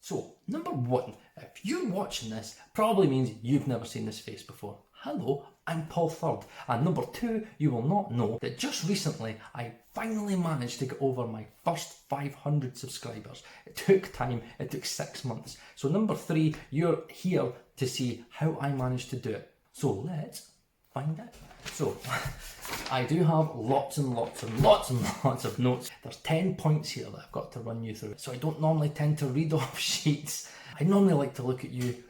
So, number one, if you're watching this, probably means you've never seen this face before. Hello, I'm Paul Third. And number two, you will not know that just recently I finally managed to get over my first 500 subscribers. It took time, it took 6 months. So number three, you're here to see how I managed to do it. So let's find out. So, I do have lots and lots of notes. There's 10 points here that I've got to run you through. So I don't normally tend to read off sheets. I normally like to look at you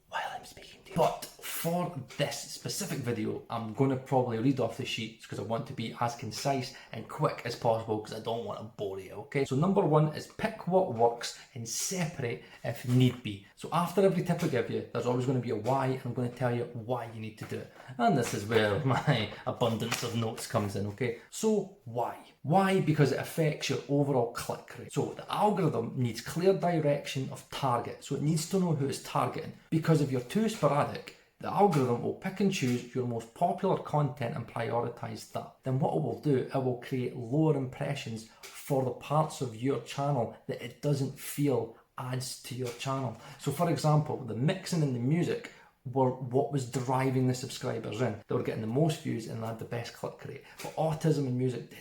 while I'm speaking to you. But for this specific video, I'm going to probably read off the sheets because I want to be as concise and quick as possible because I don't want to bore you, okay? So number one is pick what works and separate if need be. So after every tip I give you, there's always going to be a why, and I'm going to tell you why you need to do it. And this is where my abundance of notes comes in, okay? So why? Why? Because it affects your overall click rate. So the algorithm needs clear direction of target. So it needs to know who it's targeting. Because if you're too sporadic, the algorithm will pick and choose your most popular content and prioritise that. Then what it will do, it will create lower impressions for the parts of your channel that it doesn't feel adds to your channel. So for example, the mixing and the music were what was driving the subscribers in. They were getting the most views and they had the best click rate. But autism and music,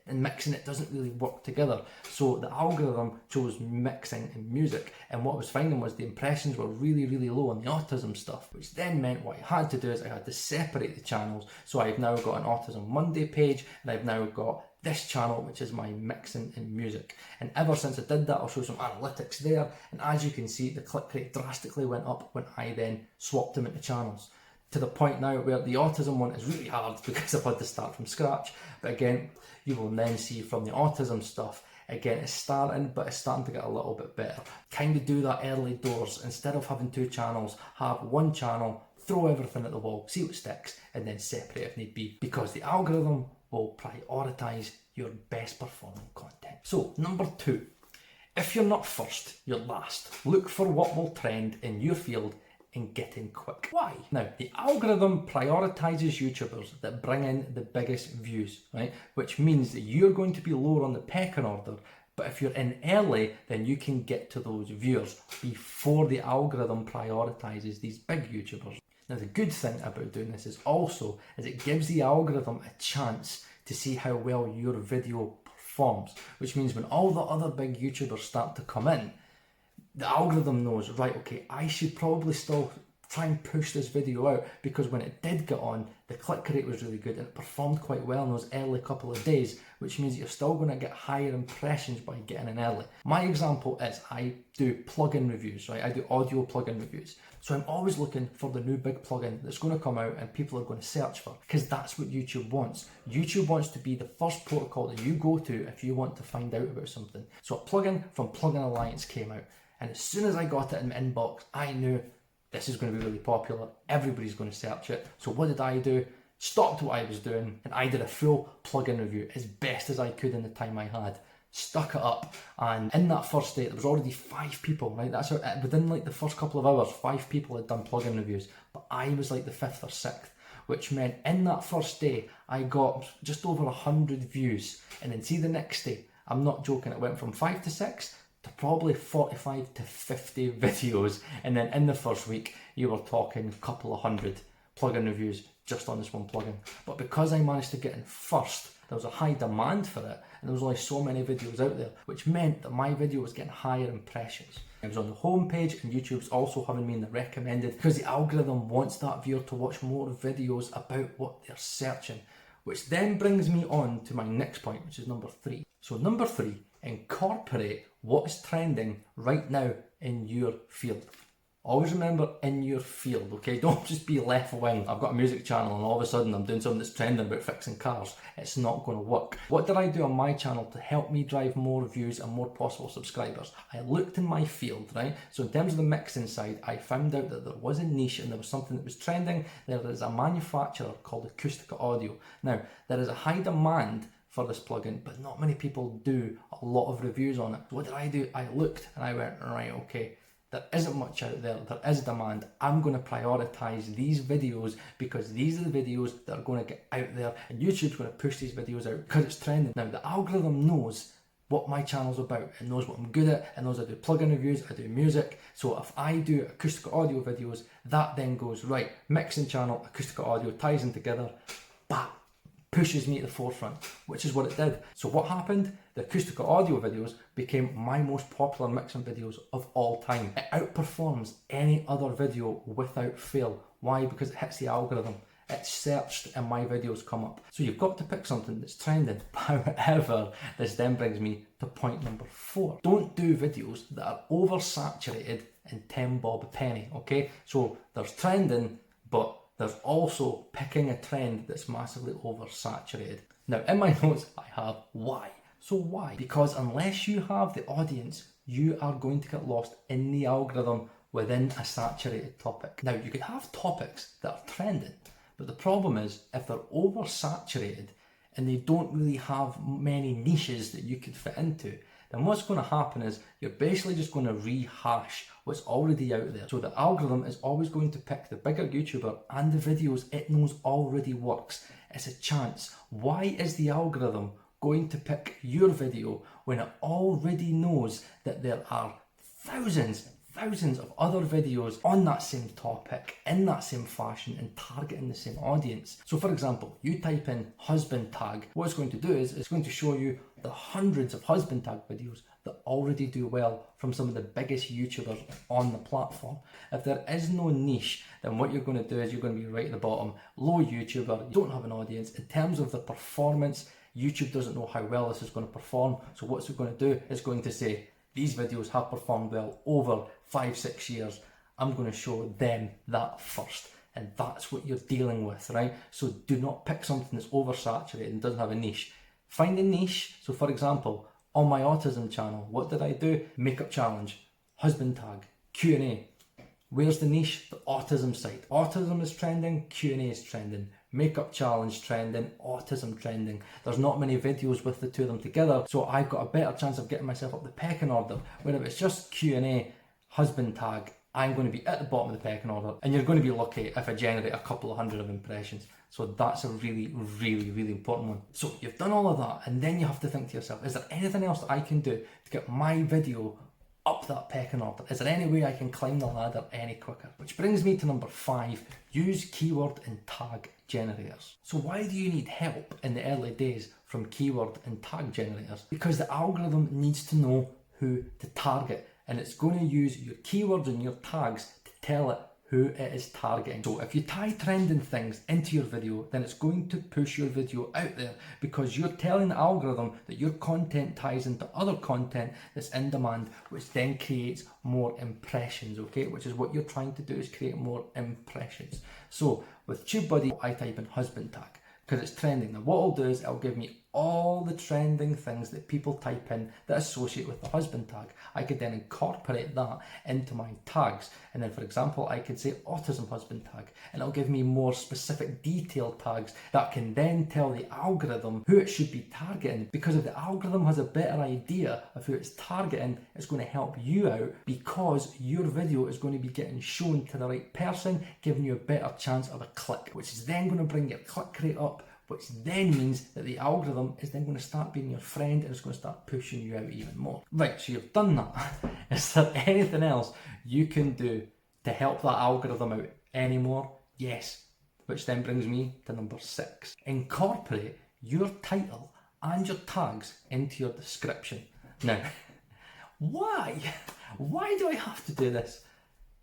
and mixing, it doesn't really work together. So the algorithm chose mixing and music, and what I was finding was the impressions were really, really low on the autism stuff, which then meant what I had to do is I had to separate the channels. So I've now got an Autism Monday page, and I've now got this channel, which is my mixing and music. And ever since I did that, I'll show some analytics there, and as you can see, the click rate drastically went up when I then swapped them into channels, to the point now where the autism one is really hard because I've had to start from scratch. But again, you will then see from the autism stuff, again, it's starting, but it's starting to get a little bit better. Kind of do that early doors. Instead of having two channels, have one channel, throw everything at the wall, see what sticks, and then separate if need be, because the algorithm will prioritise your best performing content. So, number two, if you're not first, you're last. Look for what will trend in your field and get in quick. Why? Now, the algorithm prioritises YouTubers that bring in the biggest views, right? Which means that you're going to be lower on the pecking order, but if you're in early, then you can get to those viewers before the algorithm prioritises these big YouTubers. Now, the good thing about doing this is it gives the algorithm a chance to see how well your video performs, which means when all the other big YouTubers start to come in, the algorithm knows, right, okay, I should probably still try and push this video out, because when it did get on, the click rate was really good and it performed quite well in those early couple of days, which means you're still going to get higher impressions by getting in early. My example is I do plugin reviews, right? I do audio plugin reviews. So I'm always looking for the new big plugin that's going to come out and people are going to search for, because that's what YouTube wants. YouTube wants to be the first protocol that you go to if you want to find out about something. So a plugin from Plugin Alliance came out, and as soon as I got it in my inbox, I knew this is going to be really popular. Everybody's going to search it. So what did I do? Stopped what I was doing and I did a full plugin review as best as I could in the time I had. Stuck it up, and in that first day there was already 5 people, right? That's how, within like the first couple of hours, 5 people had done plugin reviews, but I was like the 5th or 6th, which meant in that first day I got just over 100 views. And then see the next day, I'm not joking, it went from 5 to 6 to probably 45 to 50 videos, and then in the first week you were talking a couple of hundred plugin reviews just on this one plugin. But because I managed to get in first, there was a high demand for it, and there was only so many videos out there, which meant that my video was getting higher impressions. It was on the homepage, and YouTube's also having me in the recommended, because the algorithm wants that viewer to watch more videos about what they're searching. Which then brings me on to my next point, which is number 3. So number 3, incorporate what is trending right now in your field. Always remember, in your field, okay? Don't just be left wing. I've got a music channel and all of a sudden I'm doing something that's trending about fixing cars. It's not going to work. What did I do on my channel to help me drive more views and more possible subscribers? I looked in my field, right? So in terms of the mixing side, I found out that there was a niche and there was something that was trending. There is a manufacturer called Acoustic Audio. Now, there is a high demand for this plugin, but not many people do a lot of reviews on it. So what did I do? I looked and I went, right, okay, there isn't much out there, there is demand. I'm going to prioritise these videos because these are the videos that are going to get out there, and YouTube's going to push these videos out because it's trending. Now, the algorithm knows what my channel's about. It knows what I'm good at. It knows I do plugin reviews, I do music. So if I do acoustical audio videos, that then goes, right, mixing channel, acoustical audio, ties in together, bam, pushes me to the forefront, which is what it did. So what happened? The acoustical audio videos became my most popular mixing videos of all time. It outperforms any other video without fail. Why? Because it hits the algorithm. It's searched and my videos come up. So you've got to pick something that's trending. However, this then brings me to point number 4. Don't do videos that are oversaturated and 10 bob a penny, okay? So there's trending, but there's also picking a trend that's massively oversaturated. Now in my notes I have why. So why? Because unless you have the audience, you are going to get lost in the algorithm within a saturated topic. Now you could have topics that are trending, but the problem is if they're oversaturated and they don't really have many niches that you could fit into, then what's going to happen is you're basically just going to rehash what's already out there. So the algorithm is always going to pick the bigger YouTuber and the videos it knows already works. It's a chance. Why is the algorithm going to pick your video when it already knows that there are thousands of other videos on that same topic, in that same fashion, and targeting the same audience? So for example, you type in husband tag, what it's going to do is it's going to show you the hundreds of husband tag videos that already do well from some of the biggest YouTubers on the platform. If there is no niche, then what you're going to do is you're going to be right at the bottom, low YouTuber, you don't have an audience. In terms of the performance, YouTube doesn't know how well this is going to perform. So what's it going to do? It's going to say, these videos have performed well over 5-6 years. I'm going to show them that first. And that's what you're dealing with, right? So do not pick something that's oversaturated and doesn't have a niche. Find a niche. So for example, on my autism channel, what did I do? Makeup challenge, husband tag, Q&A. Where's the niche? The autism site. Autism is trending, Q&A is trending. Makeup challenge trending, autism trending. There's not many videos with the two of them together, so I've got a better chance of getting myself up the pecking order. Where if it's just Q&A, husband tag, I'm going to be at the bottom of the pecking order, and you're going to be lucky if I generate a couple of hundred of impressions. So that's a really important one. So you've done all of that, and then you have to think to yourself, is there anything else that I can do to get my video up that pecking order? Is there any way I can climb the ladder any quicker? Which brings me to number 5, use keyword and tag generators. So why do you need help in the early days from keyword and tag generators? Because the algorithm needs to know who to target, and it's going to use your keywords and your tags to tell it who it is targeting. So if you tie trending things into your video, then it's going to push your video out there because you're telling the algorithm that your content ties into other content that's in demand, which then creates more impressions, okay? Which is what you're trying to do, is create more impressions. So with TubeBuddy, I type in husband tag because it's trending. Now what it'll do is it'll give me all the trending things that people type in that associate with the husband tag. I could then incorporate that into my tags. And then for example, I could say autism husband tag, and it'll give me more specific detailed tags that can then tell the algorithm who it should be targeting. Because if the algorithm has a better idea of who it's targeting, it's going to help you out because your video is going to be getting shown to the right person, giving you a better chance of a click, which is then going to bring your click rate up, which then means that the algorithm is then going to start being your friend and it's going to start pushing you out even more. Right, so you've done that. Is there anything else you can do to help that algorithm out anymore? Yes, which then brings me to number 6. Incorporate your title and your tags into your description. Now, why? Why do I have to do this?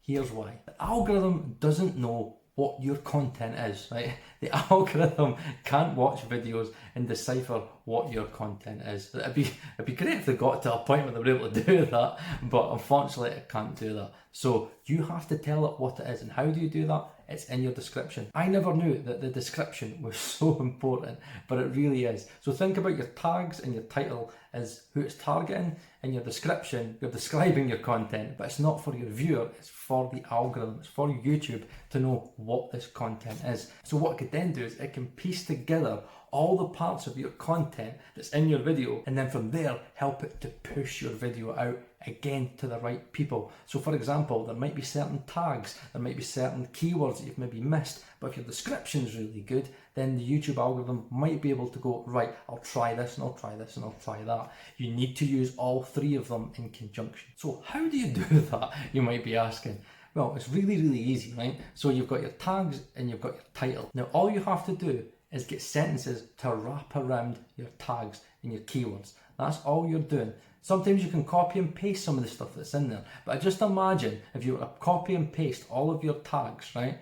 Here's why. The algorithm doesn't know what your content is, right? The algorithm can't watch videos and decipher what your content is. It'd be great if they got to a point where they were able to do that, but unfortunately it can't do that. So you have to tell it what it is. And how do you do that? It's in your description. I never knew that the description was so important, but it really is. So think about your tags and your title as who it's targeting, and your description, you're describing your content, but it's not for your viewer, it's for the algorithm, it's for YouTube to know what this content is. So what it could then do is it can piece together all the parts of your content that's in your video, and then from there help it to push your video out again, to the right people. So for example, there might be certain tags, there might be certain keywords that you've maybe missed, but if your description is really good, then the YouTube algorithm might be able to go, right, I'll try this and I'll try this and I'll try that. You need to use all three of them in conjunction. So how do you do that, you might be asking? Well, it's really, really easy, right? So you've got your tags and you've got your title. Now all you have to do is get sentences to wrap around your tags and your keywords. That's all you're doing. Sometimes you can copy and paste some of the stuff that's in there, but just imagine if you were to copy and paste all of your tags, right?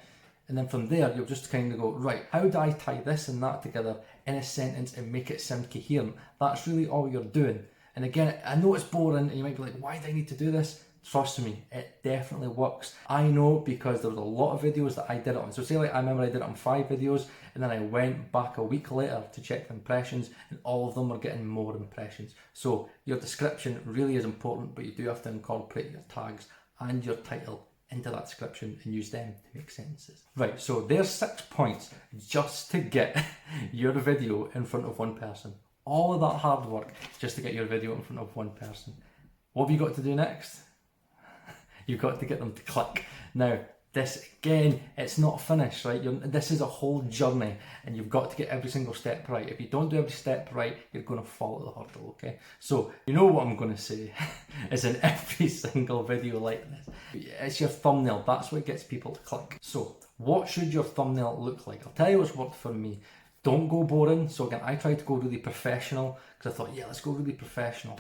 And then from there, you'll just kind of go, right, how do I tie this and that together in a sentence and make it sound coherent? That's really all you're doing. And again, I know it's boring and you might be like, why do I need to do this? Trust me, it definitely works. I know because there was a lot of videos that I did it on. So say like I remember I did it on 5 videos and then I went back a week later to check the impressions and all of them were getting more impressions. So your description really is important, but you do have to incorporate your tags and your title into that description and use them to make sentences. Right, so there's 6 points just to get your video in front of one person. All of that hard work just to get your video in front of one person. What have you got to do next? You've got to get them to click. Now, this again, it's not finished, right? This is a whole journey and you've got to get every single step right. If you don't do every step right, you're going to fall at the hurdle, okay? So, you know what I'm going to say is in every single video like this, it's your thumbnail. That's what gets people to click. So, what should your thumbnail look like? I'll tell you what's worked for me. Don't go boring. So again, I tried to go really professional because I thought, yeah, let's go really professional.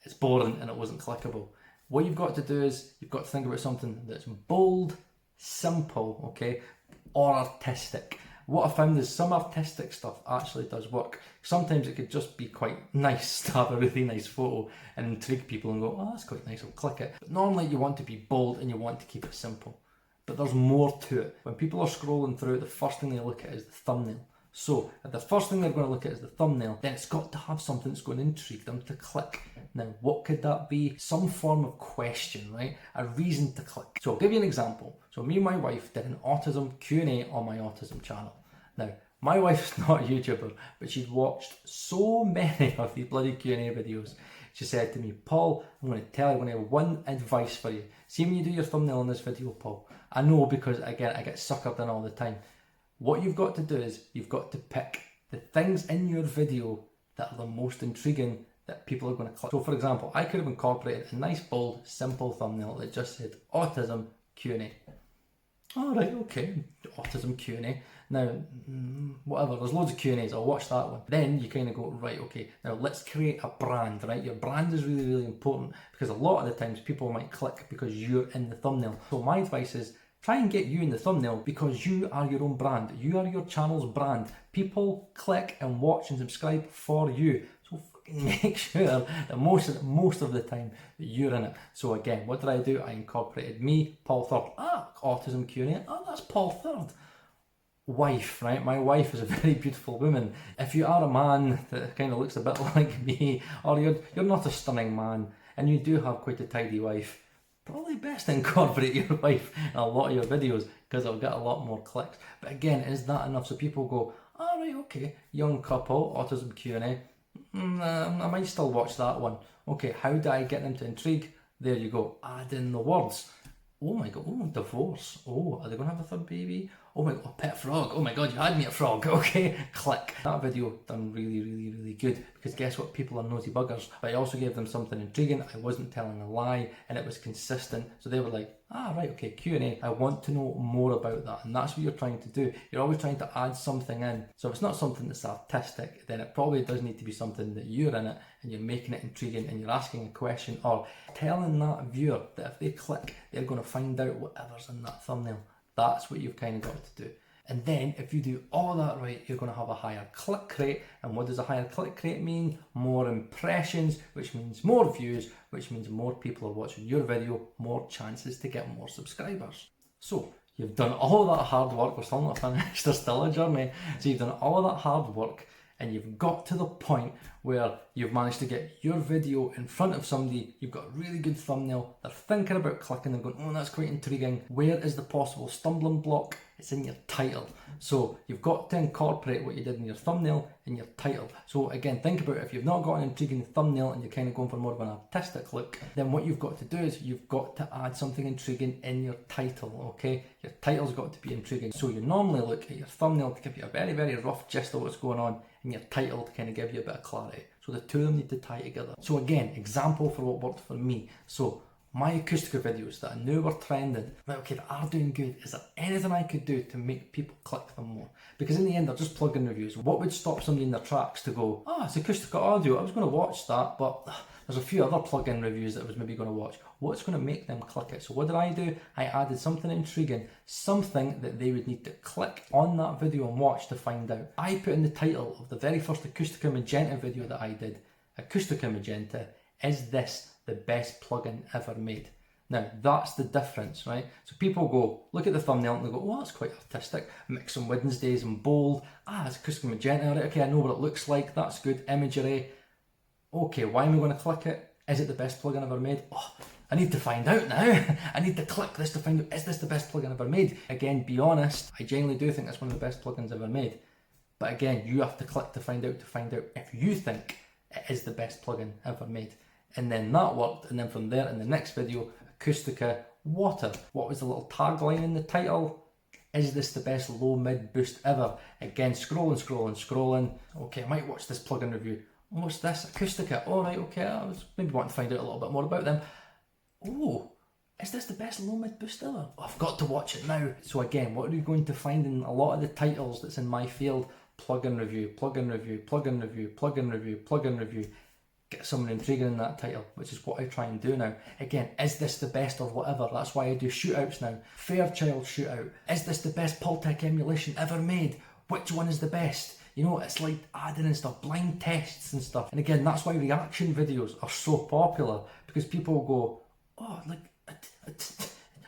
It's boring and it wasn't clickable. What you've got to do is you've got to think about something that's bold, simple, okay, or artistic. What I found is some artistic stuff actually does work. Sometimes it could just be quite nice to have a really nice photo and intrigue people and go, oh, that's quite nice, I'll click it. But normally you want to be bold and you want to keep it simple. But there's more to it. When people are scrolling through, the first thing they look at is the thumbnail. So if the first thing they're going to look at is the thumbnail, then it's got to have something that's going to intrigue them to click. Now, what could that be? Some form of question, right? A reason to click. So I'll give you an example. So me and my wife did an autism Q&A on my autism channel. Now, my wife's not a YouTuber, but she'd watched so many of these bloody Q&A videos. She said to me, Paul, I'm going to have one advice for you. See when you do your thumbnail in this video, Paul. I know because, again, I get suckered in all the time. What you've got to do is you've got to pick the things in your video that are the most intriguing that people are going to click. So for example, I could have incorporated a nice, bold, simple thumbnail that just said autism Q&A. All right, okay, autism Q&A. Now, whatever, there's loads of Q&As, I'll watch that one. Then you kind of go, right, okay, now let's create a brand, right? Your brand is really, really important because a lot of the times people might click because you're in the thumbnail. So my advice is, try and get you in the thumbnail because you are your own brand. You are your channel's brand. People click and watch and subscribe for you. So fucking make sure that most of the time that you're in it. So again, what did I do? I incorporated me, Paul Third. Autism Q&A. Oh, that's Paul Third. Wife, right? My wife is a very beautiful woman. If you are a man that kind of looks a bit like me, or you're not a stunning man, and you do have quite a tidy wife, probably best to incorporate your wife in a lot of your videos because it'll get a lot more clicks. But again, is that enough? So people go, all right, okay, young couple, autism Q&A. I might still watch that one. Okay, how do I get them to intrigue? There you go, add in the words. Oh my god, oh, divorce. Oh, are they going to have a third baby? Oh my god, pet frog. Oh my god, you had me a frog. Okay, click. That video done really, really, really good because guess what? People are nosy buggers. But I also gave them something intriguing. I wasn't telling a lie and it was consistent. So they were like, right, okay, Q&A. I want to know more about that. And that's what you're trying to do. You're always trying to add something in. So if it's not something that's artistic, then it probably does need to be something that you're in it and you're making it intriguing and you're asking a question or telling that viewer that if they click, they're going to find out whatever's in that thumbnail. That's what you've kind of got to do. And then if you do all that right, you're going to have a higher click rate. And what does a higher click rate mean? More impressions, which means more views, which means more people are watching your video, more chances to get more subscribers. So you've done all that hard work. We're still not finished, there's still a journey. So you've done all of that hard work and you've got to the point where you've managed to get your video in front of somebody, you've got a really good thumbnail, they're thinking about clicking and going, oh, that's quite intriguing. Where is the possible stumbling block? It's in your title. So you've got to incorporate what you did in your thumbnail in your title. So again, think about it. If you've not got an intriguing thumbnail and you're kind of going for more of an artistic look, then what you've got to do is you've got to add something intriguing in your title, okay? Your title's got to be intriguing. So you normally look at your thumbnail to give you a very, very rough gist of what's going on, and your title to kind of give you a bit of clarity. So the two of them need to tie together. So again, example for what worked for me. So my acoustica videos that I knew were trending, right, okay, that are doing good, is there anything I could do to make people click them more? Because in the end, they're just plug-in reviews. What would stop somebody in their tracks to go, oh, it's acoustica audio, I was going to watch that, but there's a few other plug-in reviews that I was maybe going to watch. What's going to make them click it? So what did I do? I added something intriguing, something that they would need to click on that video and watch to find out. I put in the title of the very first Acoustica Magenta video that I did, Acoustica Magenta, is this the best plugin ever made? Now, that's the difference, right? So people go, look at the thumbnail and they go, oh, that's quite artistic. Mix some Wednesdays and bold. Ah, it's Acoustica Magenta, right? Okay, I know what it looks like. That's good imagery. Okay, why am I going to click it? Is it the best plugin ever made? Oh, I need to find out now. I need to click this to find out, is this the best plugin ever made? Again, be honest, I genuinely do think it's one of the best plugins ever made. But again, you have to click to find out if you think it is the best plugin ever made. And then that worked, and then from there in the next video, Acoustica Water. What was the little tagline in the title? Is this the best low mid boost ever? Again, scrolling. Okay, I might watch this plugin review. What's this? Acoustica. All right, okay, I was maybe wanting to find out a little bit more about them. Oh, is this the best low mid boost ever? Oh, I've got to watch it now. So again, what are you going to find in a lot of the titles that's in my field? Plugin review, plugin review, plugin review, plugin review, plugin review. Get someone intriguing in that title, which is what I try and do now. Again, is this the best or whatever? That's why I do shootouts now. Fairchild shootout. Is this the best Pultec emulation ever made? Which one is the best? You know, it's like adding and stuff, blind tests and stuff. And again, that's why reaction videos are so popular, because people go, oh, like,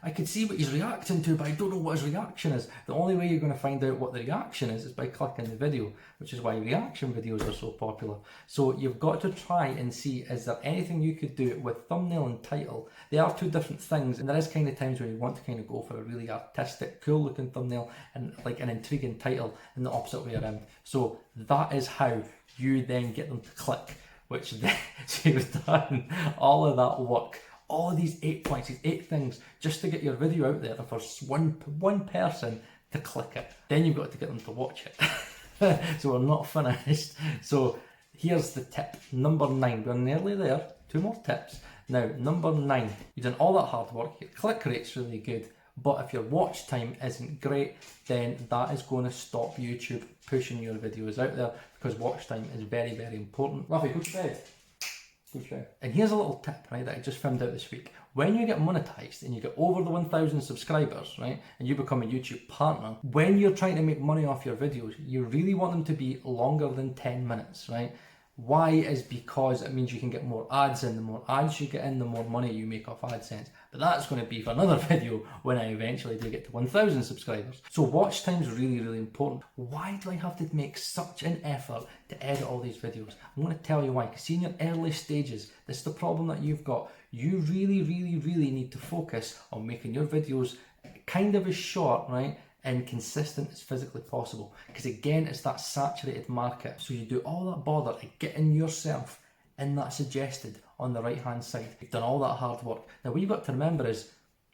I could see what he's reacting to, but I don't know what his reaction is. The only way you're going to find out what the reaction is by clicking the video, which is why reaction videos are so popular. So you've got to try and see, is there anything you could do with thumbnail and title? They are two different things, and there is kind of times when you want to kind of go for a really artistic, cool looking thumbnail and like an intriguing title, and the opposite way around. So that is how you then get them to click, which then, so you've done all of that work. All of these 8 points, these 8 things, just to get your video out there for one person to click it. Then you've got to get them to watch it. So we're not finished. So here's the tip, number 9. We're nearly there, 2 more tips. Now, number 9, you've done all that hard work, your click rate's really good, but if your watch time isn't great, then that is going to stop YouTube pushing your videos out there, because watch time is very, very important. Rafi, go to bed. And here's a little tip, right, that I just found out this week. When you get monetized and you get over the 1,000 subscribers, right, and you become a YouTube partner, when you're trying to make money off your videos, you really want them to be longer than 10 minutes, right? Why is because it means you can get more ads in. The more ads you get in, the more money you make off AdSense. But that's going to be for another video when I eventually do get to 1,000 subscribers. So watch time is really, really important. Why do I have to make such an effort to edit all these videos? I'm going to tell you why. Because see, in your early stages, this is the problem that you've got. You really, really, really need to focus on making your videos kind of as short, right, and consistent as physically possible, because again, it's that saturated market. So you do all that bother at getting yourself in that suggested on the right hand side. You've done all that hard work. Now what you've got to remember is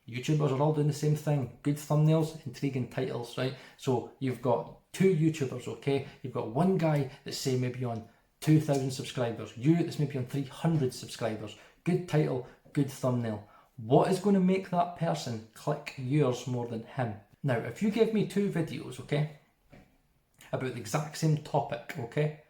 YouTubers are all doing the same thing. Good thumbnails, intriguing titles, right? So you've got 2 YouTubers, okay? You've got one guy that's say maybe on 2,000 subscribers, you that's maybe on 300 subscribers. Good title, good thumbnail. What is going to make that person click yours more than him? Now, if you give me 2 videos, okay, about the exact same topic, okay,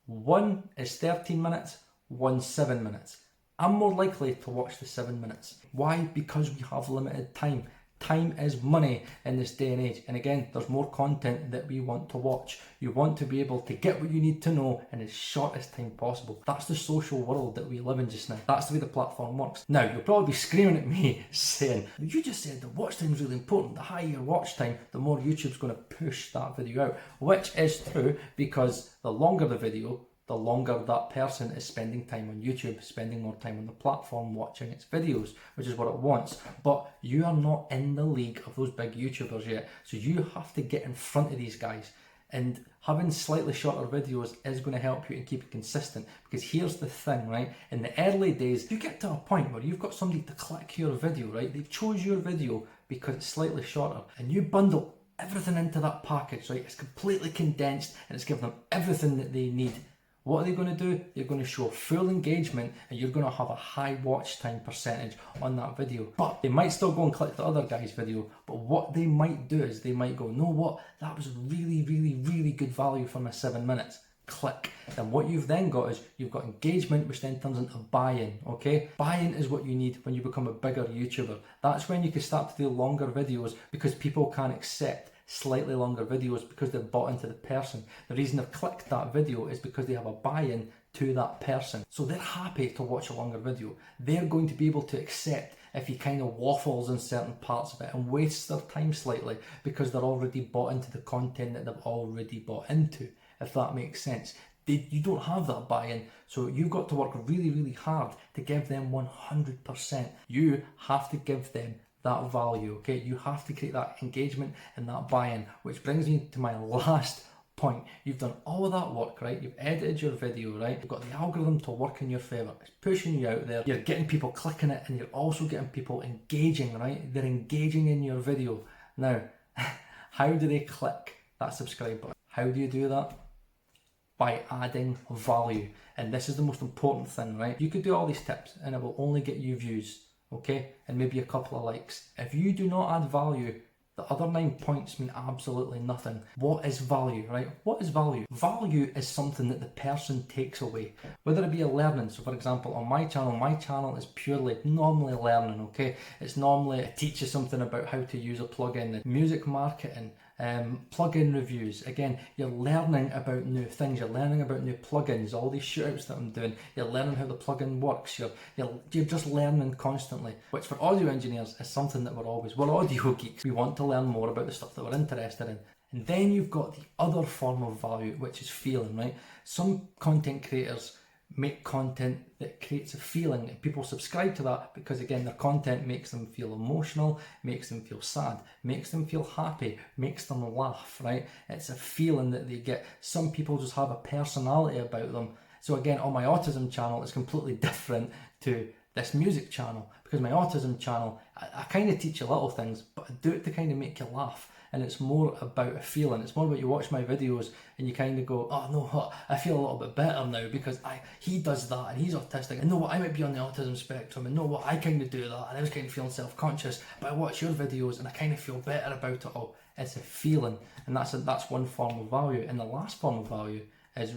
one is 13 minutes, one's 7 minutes. I'm more likely to watch the 7 minutes. Why? Because we have limited time. Time is money in this day and age. And again, there's more content that we want to watch. You want to be able to get what you need to know in as short as time possible. That's the social world that we live in just now. That's the way the platform works. Now, you'll probably be screaming at me saying, you just said the watch time is really important. The higher your watch time, the more YouTube's going to push that video out. Which is true, because the longer the video, the longer that person is spending time on YouTube, spending more time on the platform, watching its videos, which is what it wants. But you are not in the league of those big YouTubers yet, so you have to get in front of these guys. And having slightly shorter videos is going to help you and keep it consistent, because here's the thing, right? In the early days, you get to a point where you've got somebody to click your video, right? They've chose your video because it's slightly shorter, and you bundle everything into that package, right? It's completely condensed and it's giving them everything that they need. What are they going to do? They're going to show full engagement, and you're going to have a high watch time percentage on that video. But they might still go and click the other guy's video, but what they might do is they might go, know what, that was really, really, really good value for my 7 minutes. Click. And what you've then got is you've got engagement, which then turns into buy-in, okay? Buy-in is what you need when you become a bigger YouTuber. That's when you can start to do longer videos, because people can accept slightly longer videos because they're bought into the person. The reason they've clicked that video is because they have a buy-in to that person. So they're happy to watch a longer video. They're going to be able to accept if he kind of waffles in certain parts of it and wastes their time slightly, because they're already bought into the content that they've already bought into, if that makes sense. You don't have that buy-in, so you've got to work really, really hard to give them 100%. You have to give them that value, okay? You have to create that engagement and that buy-in, which brings me to my last point. You've done all of that work, right? You've edited your video, right? You've got the algorithm to work in your favour. It's pushing you out there. You're getting people clicking it, and you're also getting people engaging, right? They're engaging in your video. Now, how do they click that subscribe button? How do you do that? By adding value. And this is the most important thing, right? You could do all these tips and it will only get you views, okay? And maybe a couple of likes. If you do not add value, the other 9 points mean absolutely nothing. What is value, right? What is value? Value is something that the person takes away, whether it be a learning. So for example, on my channel is purely normally learning, okay? It's normally it teaches something about how to use a plugin, music marketing, plugin reviews. Again, you're learning about new things, you're learning about new plugins, all these shootouts that I'm doing, you're learning how the plugin works, you're just learning constantly, which for audio engineers is something that we're audio geeks. We want to learn more about the stuff that we're interested in. And then you've got the other form of value, which is feeling, right? Some content creators make content that creates a feeling, and people subscribe to that because, again, their content makes them feel emotional, makes them feel sad, makes them feel happy, makes them laugh, right? It's a feeling that they get. Some people just have a personality about them. So again, on my autism channel, it's completely different to this music channel, because my autism channel, I kind of teach you little things, but I do it to kind of make you laugh. And it's more about a feeling. It's more about you watch my videos and you kind of go, oh no, I feel a little bit better now because he does that and he's autistic. And know what, I might be on the autism spectrum, and know what, I kind of do that. And I was kind of feeling self-conscious, but I watch your videos and I kind of feel better about it all. It's a feeling, and that's one form of value. And the last form of value is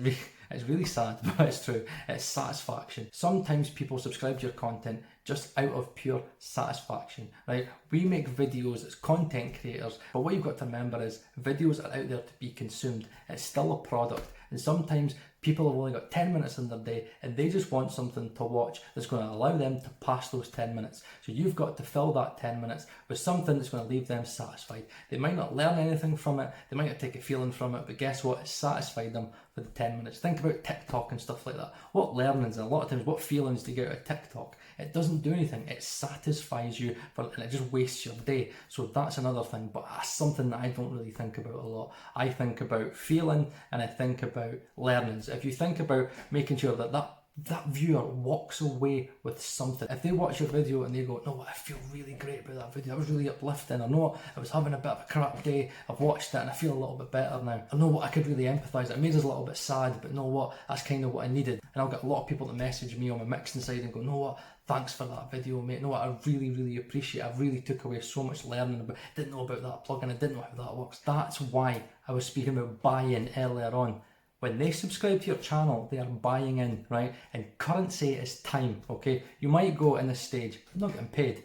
it's really sad, but it's true. It's satisfaction. Sometimes people subscribe to your content just out of pure satisfaction, right? We make videos as content creators, but what you've got to remember is videos are out there to be consumed. It's still a product, and sometimes people have only got 10 minutes in their day and they just want something to watch that's going to allow them to pass those 10 minutes. So you've got to fill that 10 minutes with something that's going to leave them satisfied. They might not learn anything from it, they might not take a feeling from it, but guess what? It's satisfied them for the 10 minutes. Think about TikTok and stuff like that. What learnings and a lot of times what feelings do you get out of TikTok? It doesn't do anything. It satisfies you and it just wastes your day. So that's another thing, but that's something that I don't really think about a lot. I think about feeling and I think about learnings. If you think about making sure that viewer walks away with something. If they watch your video and they go, no, I feel really great about that video, that was really uplifting, I know I was having a bit of a crap day, I've watched it and I feel a little bit better now, I know what, I could really empathise, it made us a little bit sad, but know what, that's kind of what I needed. And I'll get a lot of people to message me on my mixing side and go, know what, thanks for that video, mate, know what, I really, really appreciate it, I really took away so much learning about, didn't know about that plugin, I didn't know how that works. That's why I was speaking about buy-in earlier on. When they subscribe to your channel, they are buying in, right? And currency is time, okay? You might go in this stage, I'm not getting paid.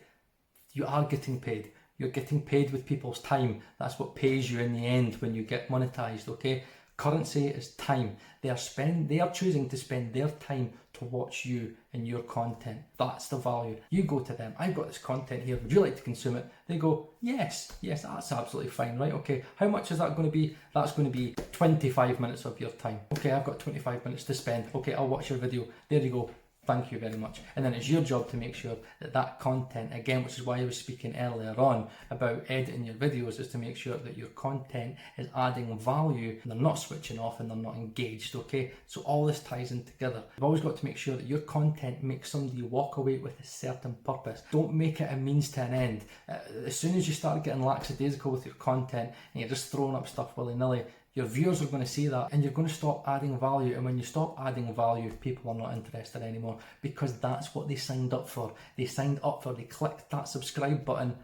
You are getting paid. You're getting paid with people's time. That's what pays you in the end when you get monetized, okay? Currency is time. They are choosing to spend their time to watch you and your content. That's the value. You go to them, I've got this content here, would you like to consume it? They go, yes, that's absolutely fine, right? Okay, how much is that going to be? That's going to be 25 minutes of your time. Okay, I've got 25 minutes to spend. Okay, I'll watch your video. There you go. Thank you very much. And then it's your job to make sure that that content, again, which is why I was speaking earlier on about editing your videos, is to make sure that your content is adding value and they're not switching off and they're not engaged, okay? So all this ties in together. You've always got to make sure that your content makes somebody walk away with a certain purpose. Don't make it a means to an end. As soon as you start getting lackadaisical with your content and you're just throwing up stuff willy-nilly, your viewers are going to see that and you're going to stop adding value. And when you stop adding value, people are not interested anymore, because that's what they signed up for. They clicked that subscribe button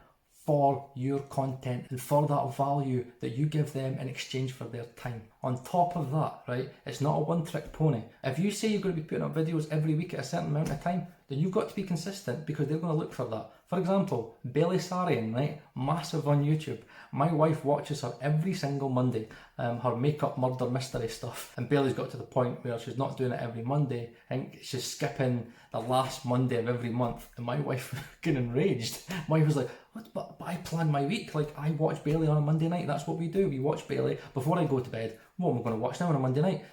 for your content and for that value that you give them in exchange for their time. On top of that, right, it's not a one-trick pony. If you say you're going to be putting up videos every week at a certain amount of time, then you've got to be consistent, because they're going to look for that. For example, Bailey Sarian, right, massive on YouTube. My wife watches her every single Monday, her makeup murder mystery stuff. And Bailey's got to the point where she's not doing it every Monday. I think she's skipping the last Monday of every month. And my wife was getting enraged. My wife was like, what? But I plan my week. Like, I watch Bailey on a Monday night. That's what we do. We watch Bailey before I go to bed. What am I going to watch now on a Monday night?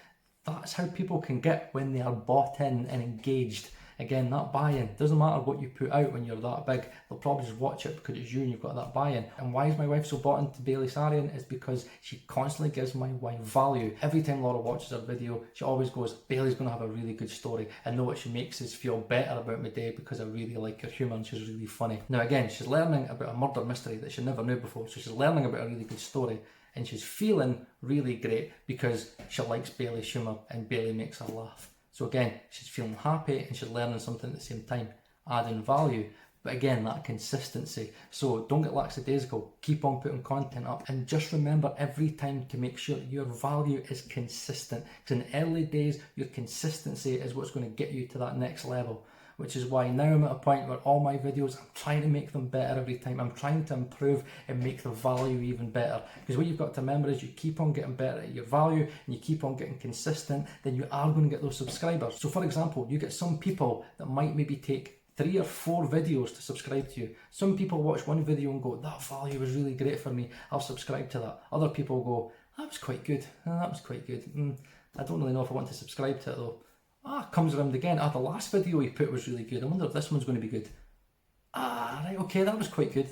That's how people can get when they are bought in and engaged. Again, that buy-in, doesn't matter what you put out when you're that big, they'll probably just watch it because it's you and you've got that buy-in. And why is my wife so bought into Bailey Sarian? Is because she constantly gives my wife value. Every time Laura watches her video, she always goes, Bailey's going to have a really good story. I know what she makes us feel better about my day because I really like her humour and she's really funny. Now again, she's learning about a murder mystery that she never knew before, so she's learning about a really good story. And she's feeling really great because she likes Bailey's humour and Bailey makes her laugh. So again, she's feeling happy and she's learning something at the same time, adding value. But again, that consistency. So don't get lackadaisical, keep on putting content up, and just remember every time to make sure your value is consistent. Because in the early days, your consistency is what's going to get you to that next level. Which is why now I'm at a point where all my videos, I'm trying to make them better every time. I'm trying to improve and make the value even better. Because what you've got to remember is you keep on getting better at your value and you keep on getting consistent, then you are going to get those subscribers. So for example, you get some people that might maybe take 3 or 4 videos to subscribe to you. Some people watch one video and go, that value was really great for me, I'll subscribe to that. Other people go, that was quite good, that was quite good. I don't really know if I want to subscribe to it though. Comes around again. The last video he put was really good. I wonder if this one's going to be good. Right, okay, that was quite good.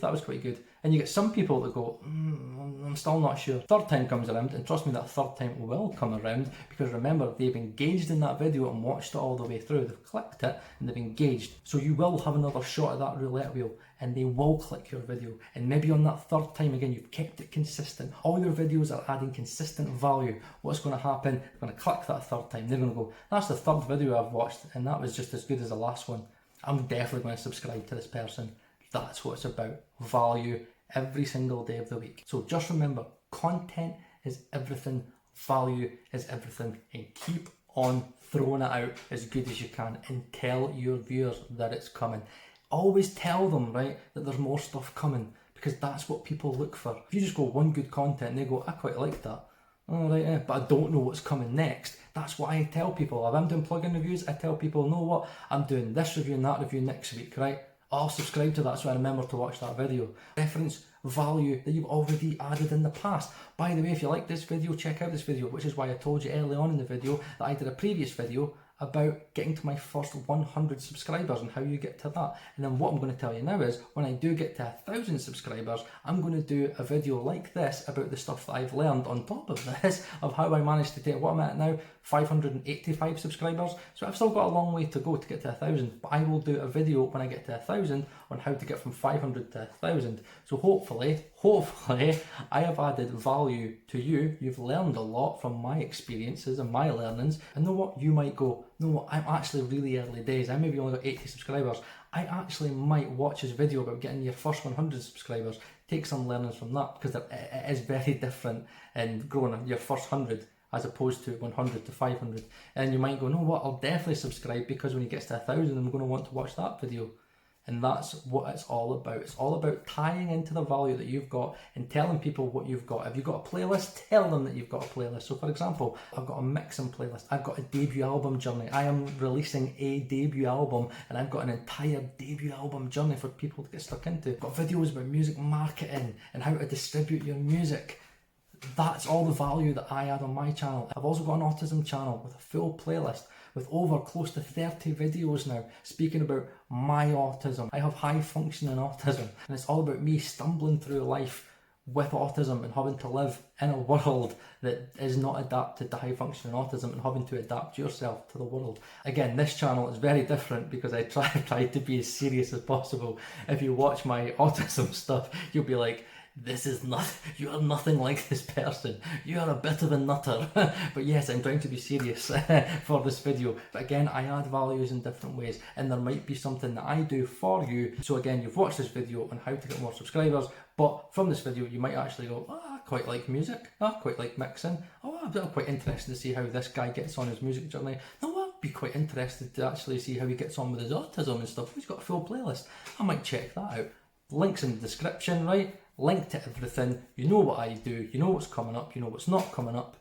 And you get some people that go, I'm still not sure. Third time comes around, and trust me, that third time will come around, because remember, they've engaged in that video and watched it all the way through. They've clicked it and they've engaged. So you will have another shot at that roulette wheel and they will click your video. And maybe on that third time again, you've kept it consistent. All your videos are adding consistent value. What's going to happen? They're going to click that third time. They're going to go, that's the third video I've watched and that was just as good as the last one. I'm definitely going to subscribe to this person. That's what it's about. Value every single day of the week. So just remember, content is everything, value is everything, and keep on throwing it out as good as you can and tell your viewers that it's coming. Always tell them, right, that there's more stuff coming, because that's what people look for. If you just go one good content and they go, I quite like that, all right, yeah, but I don't know what's coming next. That's what I tell people. If I'm doing plugin reviews, I tell people, know what, I'm doing this review and that review next week, right? I'll subscribe to that so I remember to watch that video. Reference value that you've already added in the past. By the way, if you like this video, check out this video, which is why I told you early on in the video that I did a previous video about getting to my first 100 subscribers and how you get to that. And then what I'm going to tell you now is, when I do get to 1,000 subscribers, I'm going to do a video like this about the stuff that I've learned on top of this, of how I managed to take, what I'm at now, 585 subscribers. So I've still got a long way to go to get to 1,000, but I will do a video when I get to 1,000 on how to get from 500 to 1,000. So hopefully I have added value to you. You've learned a lot from my experiences and my learnings. And know what? You might go, no, what, I'm actually really early days. I maybe only got 80 subscribers. I actually might watch this video about getting your first 100 subscribers. Take some learnings from that, because it is very different in growing your first 100 as opposed to 100 to 500. And you might go, no, what, I'll definitely subscribe, because when he gets to 1,000, I'm going to want to watch that video. And that's what it's all about. It's all about tying into the value that you've got and telling people what you've got. If you've got a playlist, tell them that you've got a playlist. So for example, I've got a mixing playlist. I've got a debut album journey. I am releasing a debut album and I've got an entire debut album journey for people to get stuck into. I've got videos about music marketing and how to distribute your music. That's all the value that I add on my channel. I've also got an autism channel with a full playlist with over close to 30 videos now speaking about my autism. I have high functioning autism and it's all about me stumbling through life with autism and having to live in a world that is not adapted to high functioning autism and having to adapt yourself to the world. Again, this channel is very different because I tried to be as serious as possible. If you watch my autism stuff, you'll be like, this is not, you are nothing like this person. You are a bit of a nutter. But yes, I'm trying to be serious for this video. But again, I add values in different ways and there might be something that I do for you. So again, you've watched this video on how to get more subscribers, but from this video, you might actually go, oh, I quite like music. Oh, I quite like mixing. Oh, I'm quite interested to see how this guy gets on his music journey. No, I'd be quite interested to actually see how he gets on with his autism and stuff. He's got a full playlist. I might check that out. Links in the description, right? Link to everything. You know what I do, you know what's coming up, you know what's not coming up.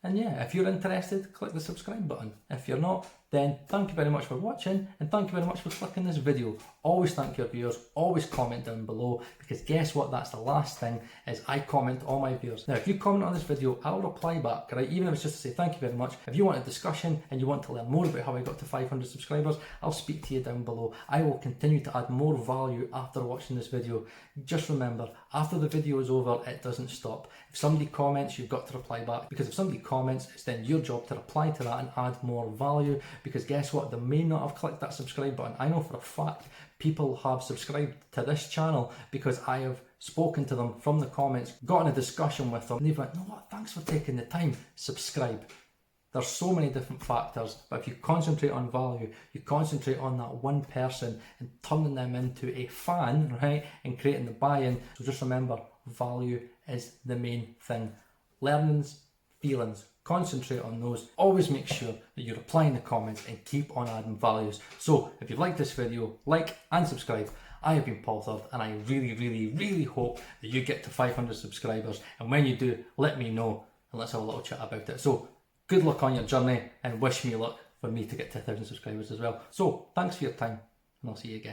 And yeah, if you're interested, click the subscribe button. If you're not, then thank you very much for watching and thank you very much for clicking this video. Always thank your viewers, always comment down below because guess what, that's the last thing is I comment all my viewers. Now if you comment on this video, I'll reply back, right? Even if it's just to say thank you very much. If you want a discussion and you want to learn more about how I got to 500 subscribers, I'll speak to you down below. I will continue to add more value after watching this video. Just remember, after the video is over, it doesn't stop. If somebody comments, you've got to reply back because if somebody comments, it's then your job to reply to that and add more value because guess what, they may not have clicked that subscribe button. I know for a fact people have subscribed to this channel because I have spoken to them from the comments, got in a discussion with them, and they've went, no what, thanks for taking the time, subscribe. There's so many different factors, but if you concentrate on value, you concentrate on that one person and turning them into a fan, right, and creating the buy-in. So just remember, value is the main thing. Learnings, feelings, concentrate on those. Always make sure that you're replying the comments and keep on adding values. So if you've liked this video, like and subscribe. I have been Paul Third and I really hope that you get to 500 subscribers, and when you do, let me know and let's have a little chat about it. So good luck on your journey and wish me luck for me to get to 1,000 subscribers as well. So thanks for your time and I'll see you again.